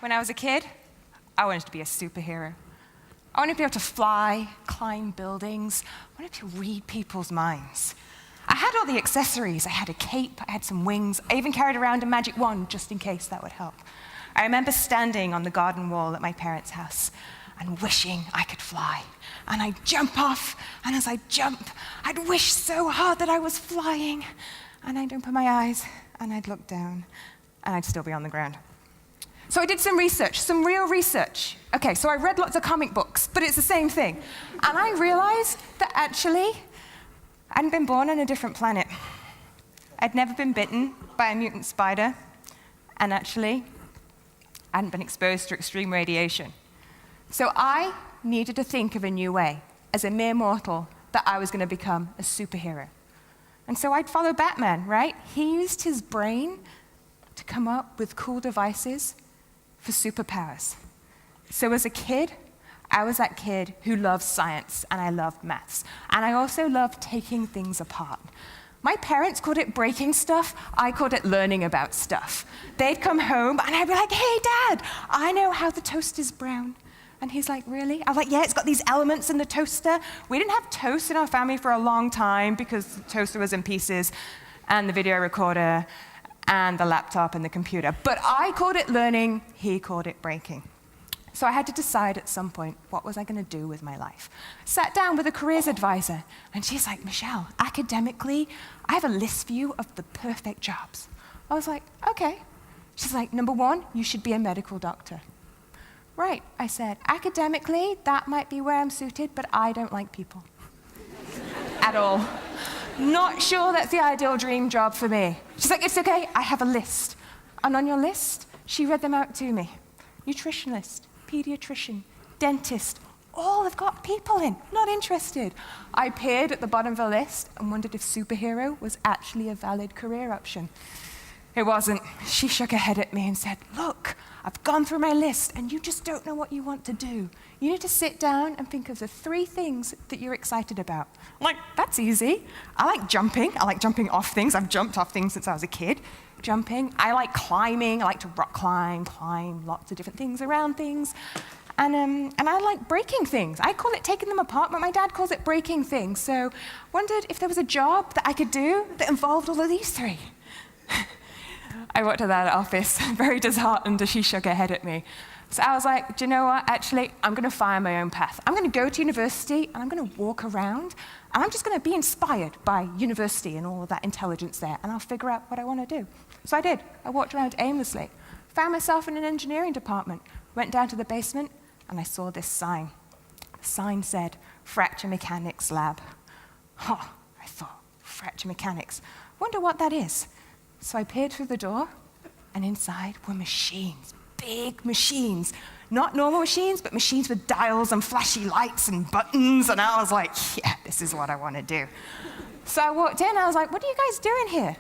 when I was a kid, I wanted to be a superhero. I wanted to be able to fly, climb buildings. I wanted to read people's minds. I had all the accessories. I had a cape, I had some wings. I even carried around a magic wand just in case that would help. I remember standing on the garden wall at my parents' house and wishing I could fly. And I'd jump off, and as I jump, I'd wish so hard that I was flying. And I'd open my eyes, and I'd look down, and I'd still be on the ground. So I did some research, some real research. Okay, so I read lots of comic books, but it's the same thing. And I realized that actually, I'd been born on a different planet. I'd never been bitten by a mutant spider, and actually, I hadn't been exposed to extreme radiation. So I needed to think of a new way, as a mere mortal, that I was going to become a superhero. And so I'd follow Batman, right? He used his brain to come up with cool devices for superpowers. So as a kid, I was that kid who loved science, and I loved maths. And I also loved taking things apart. My parents called it breaking stuff. I called it learning about stuff. They'd come home, and I'd be like, hey, Dad, I know how the toast is brown. And he's like, really? I was like, yeah, it's got these elements in the toaster. We didn't have toast in our family for a long time because the toaster was in pieces, and the video recorder, and the laptop, and the computer. But I called it learning, he called it breaking. So I had to decide at some point, what was I going to do with my life? Sat down with a careers advisor, and she's like, Michelle, academically, I have a list for you of the perfect jobs. I was like, okay. She's like, number one, you should be a medical doctor. Right, I said, academically, that might be where I'm suited, but I don't like people. At all. Not sure that's the ideal dream job for me. She's like, it's okay, I have a list. And on your list, she read them out to me. Nutritionist, pediatrician, dentist, all have got people in, not interested. I peered at the bottom of the list and wondered if superhero was actually a valid career option. It wasn't. She shook her head at me and said, look, I've gone through my list and you just don't know what you want to do. You need to sit down and think of the 3 things that you're excited about. I'm like, that's easy. I like jumping. I like jumping off things. I've jumped off things since I was a kid. Jumping. I like climbing. I like to rock climb lots of different things around things. And I like breaking things. I call it taking them apart, but my dad calls it breaking things. So wondered if there was a job that I could do that involved all of these 3. I walked to that office, very disheartened as she shook her head at me. So I was like, do you know what? Actually, I'm going to find my own path. I'm going to go to university, and I'm going to walk around, and I'm just going to be inspired by university and all of that intelligence there, and I'll figure out what I want to do. So I did. I walked around aimlessly, found myself in an engineering department, went down to the basement, and I saw this sign. The sign said, Fracture Mechanics Lab. I thought, fracture mechanics. Wonder what that is. So I peered through the door, and inside were machines, big machines. Not normal machines, but machines with dials and flashy lights and buttons, and I was like, yeah, this is what I want to do. So I walked in, I was like, what are you guys doing here?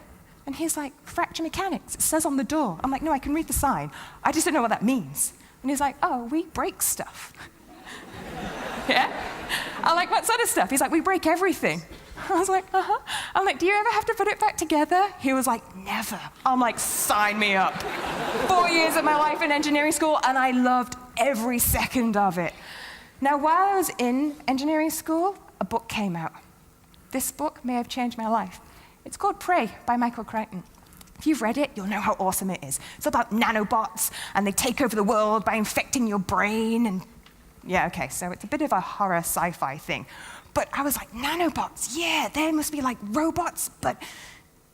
And he's like, fracture mechanics, it says on the door. I'm like, no, I can read the sign. I just don't know what that means. And he's like, oh, we break stuff. Yeah? I'm like, what sort of stuff? He's like, we break everything. I was like, uh-huh. I'm like, do you ever have to put it back together? He was like, never. I'm like, sign me up. 4 years of my life in engineering school, and I loved every second of it. Now, while I was in engineering school, a book came out. This book may have changed my life. It's called Prey by Michael Crichton. If you've read it, you'll know how awesome it is. It's about nanobots, and they take over the world by infecting your brain, and yeah, okay, so it's a bit of a horror sci-fi thing. But I was like, nanobots, yeah, they must be like robots, but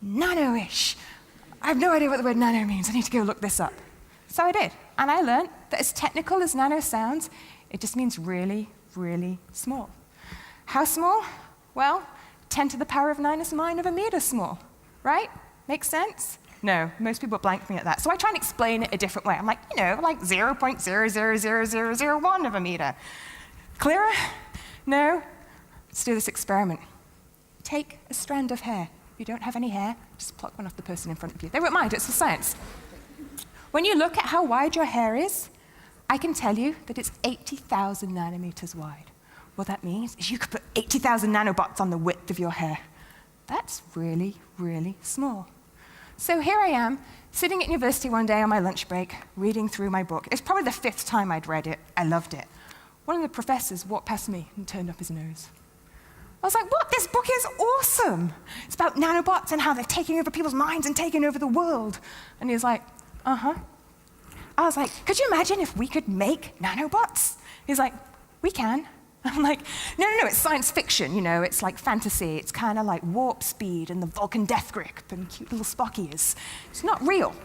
nano-ish. I have no idea what the word nano means. I need to go look this up. So I did, and I learned that as technical as nano sounds, it just means really, really small. How small? Well, 10 to the power of 9 of a meter small, right? Makes sense? No, most people blank me at that. So I try and explain it a different way. I'm like, you know, like 0.0000001 of a meter. Clearer? No? Let's do this experiment. Take a strand of hair. If you don't have any hair, just pluck one off the person in front of you. They won't mind, it's for science. When you look at how wide your hair is, I can tell you that it's 80,000 nanometers wide. What that means is you could put 80,000 nanobots on the width of your hair. That's really, really small. So here I am, sitting at university one day on my lunch break, reading through my book. It's probably the 5th time I'd read it. I loved it. One of the professors walked past me and turned up his nose. I was like, what? This book is awesome. It's about nanobots and how they're taking over people's minds and taking over the world. And he was like, uh-huh. I was like, could you imagine if we could make nanobots? He's like, we can. I'm like, no, it's science fiction, you know, it's like fantasy. It's kind of like warp speed and the Vulcan death grip and cute little Spock ears. It's not real.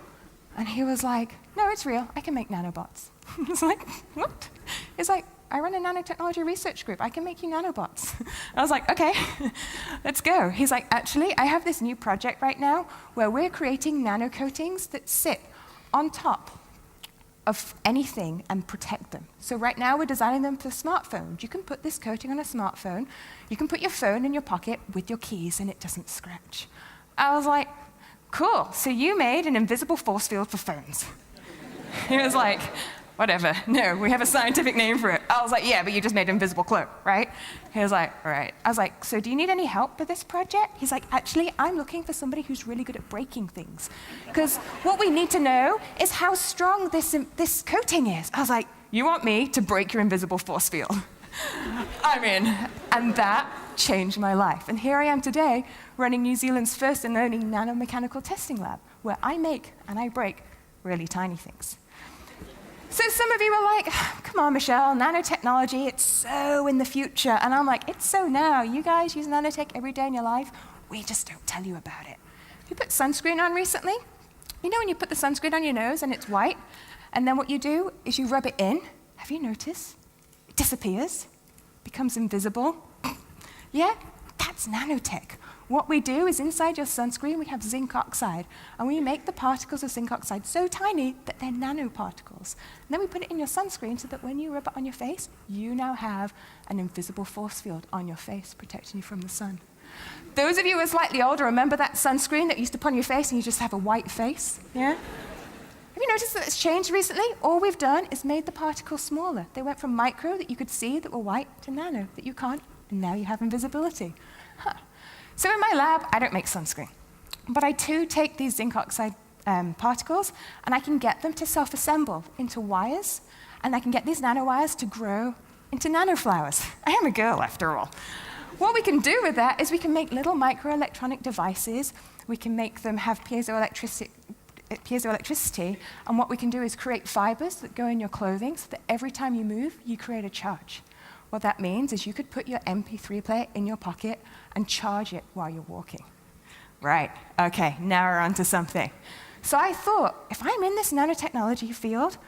And he was like, no, it's real. I can make nanobots. I was like, what? He's like, I run a nanotechnology research group. I can make you nanobots. I was like, okay, let's go. He's like, actually, I have this new project right now where we're creating nanocoatings that sit on top of anything and protect them. So right now we're designing them for smartphones. You can put this coating on a smartphone. You can put your phone in your pocket with your keys and it doesn't scratch. I was like, cool, so you made an invisible force field for phones. He was like, whatever, no, we have a scientific name for it. I was like, yeah, but you just made an invisible cloak, right? He was like, all right. I was like, so do you need any help with this project? He's like, actually, I'm looking for somebody who's really good at breaking things. Because what we need to know is how strong this coating is. I was like, you want me to break your invisible force field? I'm in. And that changed my life. And here I am today, running New Zealand's first and only nanomechanical testing lab, where I make and I break really tiny things. So some of you are like, come on, Michelle, nanotechnology, it's so in the future. And I'm like, it's so now. You guys use nanotech every day in your life. We just don't tell you about it. You put sunscreen on recently? You know when you put the sunscreen on your nose and it's white, and then what you do is you rub it in. Have you noticed? It disappears, becomes invisible. Yeah, that's nanotech. What we do is inside your sunscreen, we have zinc oxide, and we make the particles of zinc oxide so tiny that they're nanoparticles. And then we put it in your sunscreen so that when you rub it on your face, you now have an invisible force field on your face protecting you from the sun. Those of you who are slightly older, remember that sunscreen that you used to put on your face and you just have a white face? Yeah? Have you noticed that it's changed recently? All we've done is made the particles smaller. They went from micro, that you could see, that were white, to nano, that you can't, and now you have invisibility. Huh. So in my lab, I don't make sunscreen. But I too take these zinc oxide particles, and I can get them to self-assemble into wires, and I can get these nanowires to grow into nanoflowers. I am a girl, after all. What we can do with that is we can make little microelectronic devices. We can make them have piezoelectricity, and what we can do is create fibers that go in your clothing so that every time you move, you create a charge. What that means is you could put your MP3 player in your pocket and charge it while you're walking. Right, okay, now we're on to something. So I thought, if I'm in this nanotechnology field,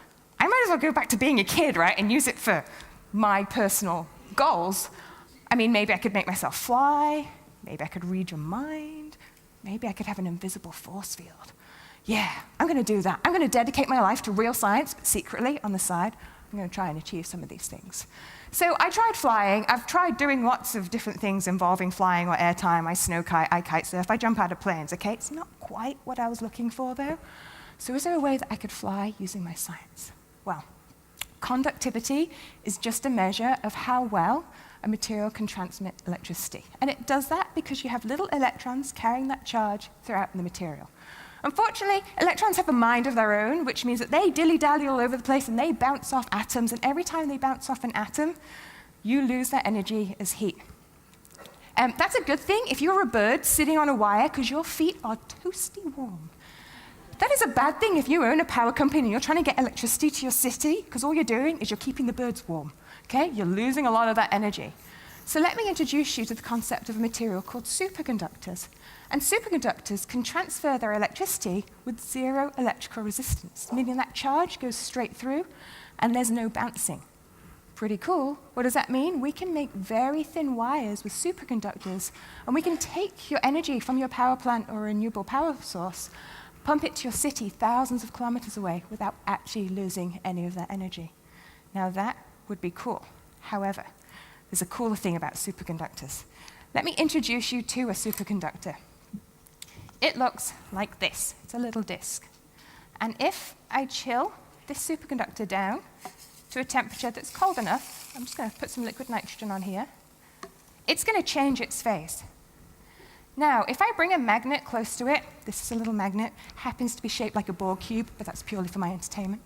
I might as well go back to being a kid, right, and use it for my personal goals. I mean, maybe I could make myself fly, maybe I could read your mind, maybe I could have an invisible force field. Yeah, I'm gonna do that. I'm gonna dedicate my life to real science, but secretly, on the side, I'm gonna try and achieve some of these things. So I tried flying. I've tried doing lots of different things involving flying or airtime. I snow kite, I kite surf, I jump out of planes, okay? It's not quite what I was looking for, though. So is there a way that I could fly using my science? Well, conductivity is just a measure of how well a material can transmit electricity. And it does that because you have little electrons carrying that charge throughout the material. Unfortunately, electrons have a mind of their own, which means that they dilly-dally all over the place and they bounce off atoms, and every time they bounce off an atom, you lose that energy as heat. That's a good thing if you're a bird sitting on a wire because your feet are toasty warm. That is a bad thing if you own a power company and you're trying to get electricity to your city because all you're doing is you're keeping the birds warm, okay? You're losing a lot of that energy. So let me introduce you to the concept of a material called superconductors. And superconductors can transfer their electricity with zero electrical resistance, meaning that charge goes straight through and there's no bouncing. Pretty cool. What does that mean? We can make very thin wires with superconductors, and we can take your energy from your power plant or renewable power source, pump it to your city thousands of kilometers away without actually losing any of that energy. Now that would be cool. However, there's a cooler thing about superconductors. Let me introduce you to a superconductor. It looks like this. It's a little disk. And if I chill this superconductor down to a temperature that's cold enough, I'm just going to put some liquid nitrogen on here, it's going to change its phase. Now, if I bring a magnet close to it, this is a little magnet, happens to be shaped like a Borg cube, but that's purely for my entertainment.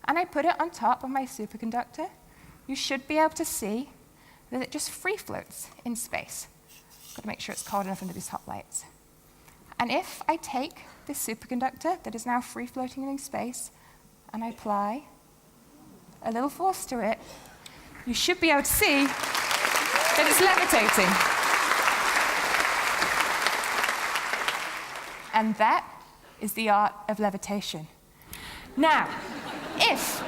And I put it on top of my superconductor, you should be able to see that it just free floats in space. Got to make sure it's cold enough under these hot lights. And if I take this superconductor that is now free floating in space, and I apply a little force to it, you should be able to see that it's levitating. And that is the art of levitation. Now, if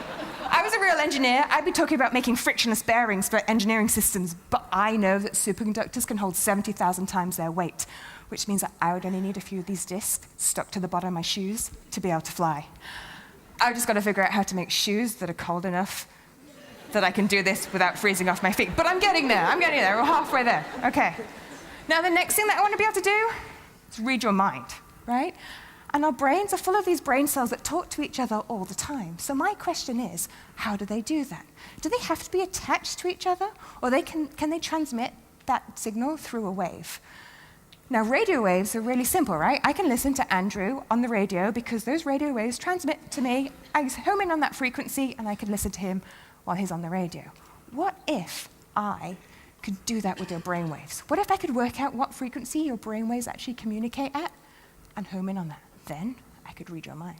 I was a real engineer, I'd be talking about making frictionless bearings for engineering systems, but I know that superconductors can hold 70,000 times their weight, which means that I would only need a few of these disks stuck to the bottom of my shoes to be able to fly. I've just got to figure out how to make shoes that are cold enough that I can do this without freezing off my feet. But I'm getting there. We're halfway there. Okay. Now, the next thing that I want to be able to do is read your mind, right? And our brains are full of these brain cells that talk to each other all the time. So my question is, how do they do that? Do they have to be attached to each other? Or can they transmit that signal through a wave? Now, radio waves are really simple, right? I can listen to Andrew on the radio because those radio waves transmit to me. I home in on that frequency, and I can listen to him while he's on the radio. What if I could do that with your brainwaves? What if I could work out what frequency your brainwaves actually communicate at and home in on that? Then I could read your mind.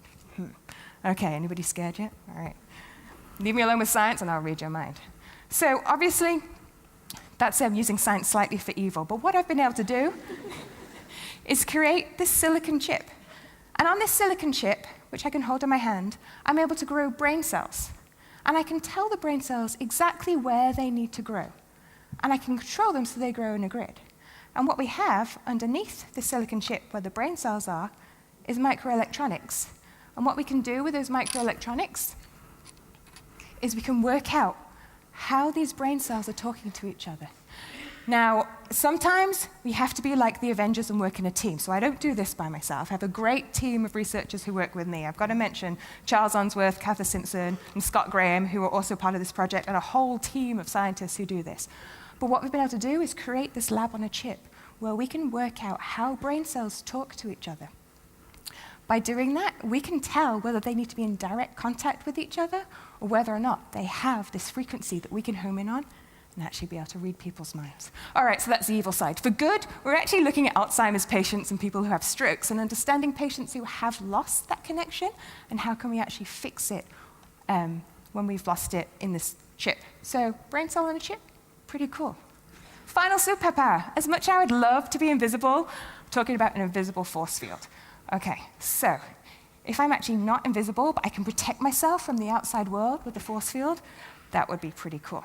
Okay, anybody scared yet? All right. Leave me alone with science, and I'll read your mind. So obviously, that's using science slightly for evil. But what I've been able to do is create this silicon chip. And on this silicon chip, which I can hold in my hand, I'm able to grow brain cells. And I can tell the brain cells exactly where they need to grow. And I can control them so they grow in a grid. And what we have underneath the silicon chip where the brain cells are is microelectronics. And what we can do with those microelectronics is we can work out how these brain cells are talking to each other. Now, sometimes we have to be like the Avengers and work in a team, so I don't do this by myself. I have a great team of researchers who work with me. I've got to mention Charles Unsworth, Cather Simpson, and Scott Graham, who are also part of this project, and a whole team of scientists who do this. But what we've been able to do is create this lab on a chip where we can work out how brain cells talk to each other. By doing that, we can tell whether they need to be in direct contact with each other or whether or not they have this frequency that we can home in on and actually be able to read people's minds. All right, so that's the evil side. For good, we're actually looking at Alzheimer's patients and people who have strokes and understanding patients who have lost that connection and how can we actually fix it when we've lost it in this chip. So brain cell on a chip, pretty cool. Final superpower. As much as I would love to be invisible, I'm talking about an invisible force field. Okay, so if I'm actually not invisible, but I can protect myself from the outside world with the force field, that would be pretty cool.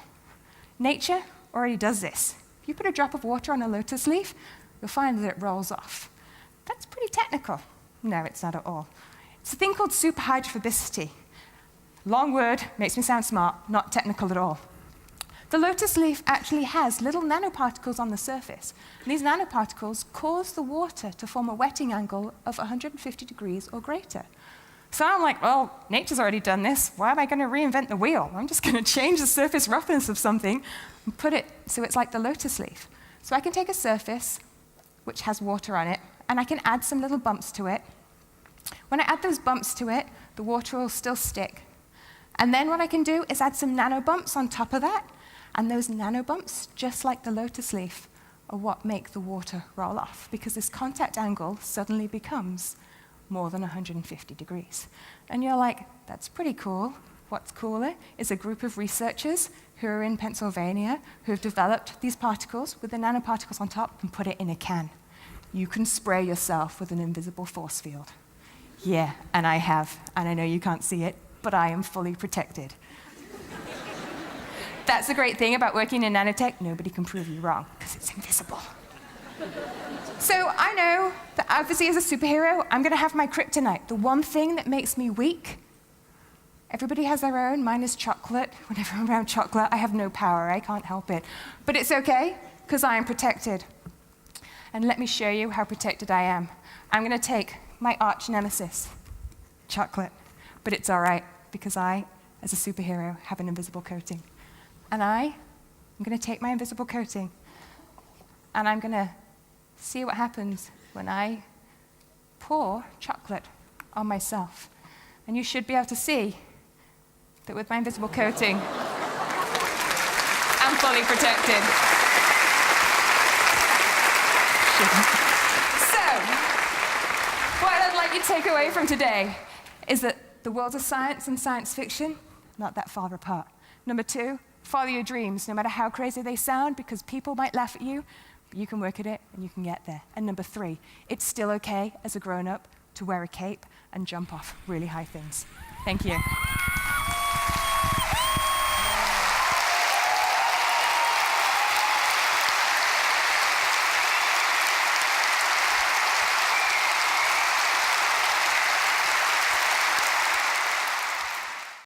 Nature already does this. If you put a drop of water on a lotus leaf, you'll find that it rolls off. That's pretty technical. No, it's not at all. It's a thing called superhydrophobicity. Long word, makes me sound smart, not technical at all. The lotus leaf actually has little nanoparticles on the surface. And these nanoparticles cause the water to form a wetting angle of 150 degrees or greater. So I'm like, well, nature's already done this. Why am I going to reinvent the wheel? I'm just going to change the surface roughness of something and put it so it's like the lotus leaf. So I can take a surface which has water on it, and I can add some little bumps to it. When I add those bumps to it, the water will still stick. And then what I can do is add some nanobumps on top of that, and those nanobumps, just like the lotus leaf, are what make the water roll off, because this contact angle suddenly becomes more than 150 degrees. And you're like, that's pretty cool. What's cooler is a group of researchers who are in Pennsylvania who have developed these particles with the nanoparticles on top and put it in a can. You can spray yourself with an invisible force field. Yeah, and I have, and I know you can't see it, but I am fully protected. That's the great thing about working in nanotech. Nobody can prove you wrong, because it's invisible. So I know that obviously as a superhero, I'm going to have my kryptonite. The one thing that makes me weak, everybody has their own. Mine is chocolate. Whenever I'm around chocolate, I have no power. I can't help it. But it's okay, because I am protected. And let me show you how protected I am. I'm going to take my arch nemesis, chocolate. But it's all right, because I, as a superhero, have an invisible coating. And I'm going to take my invisible coating, and I'm going to see what happens when I pour chocolate on myself. And you should be able to see that with my invisible coating, I'm fully protected. So, what I'd like you to take away from today is that the worlds of science and science fiction, not that far apart. Number 2, follow your dreams, no matter how crazy they sound, because people might laugh at you, but you can work at it and you can get there. And number 3, it's still okay as a grown-up to wear a cape and jump off really high things. Thank you.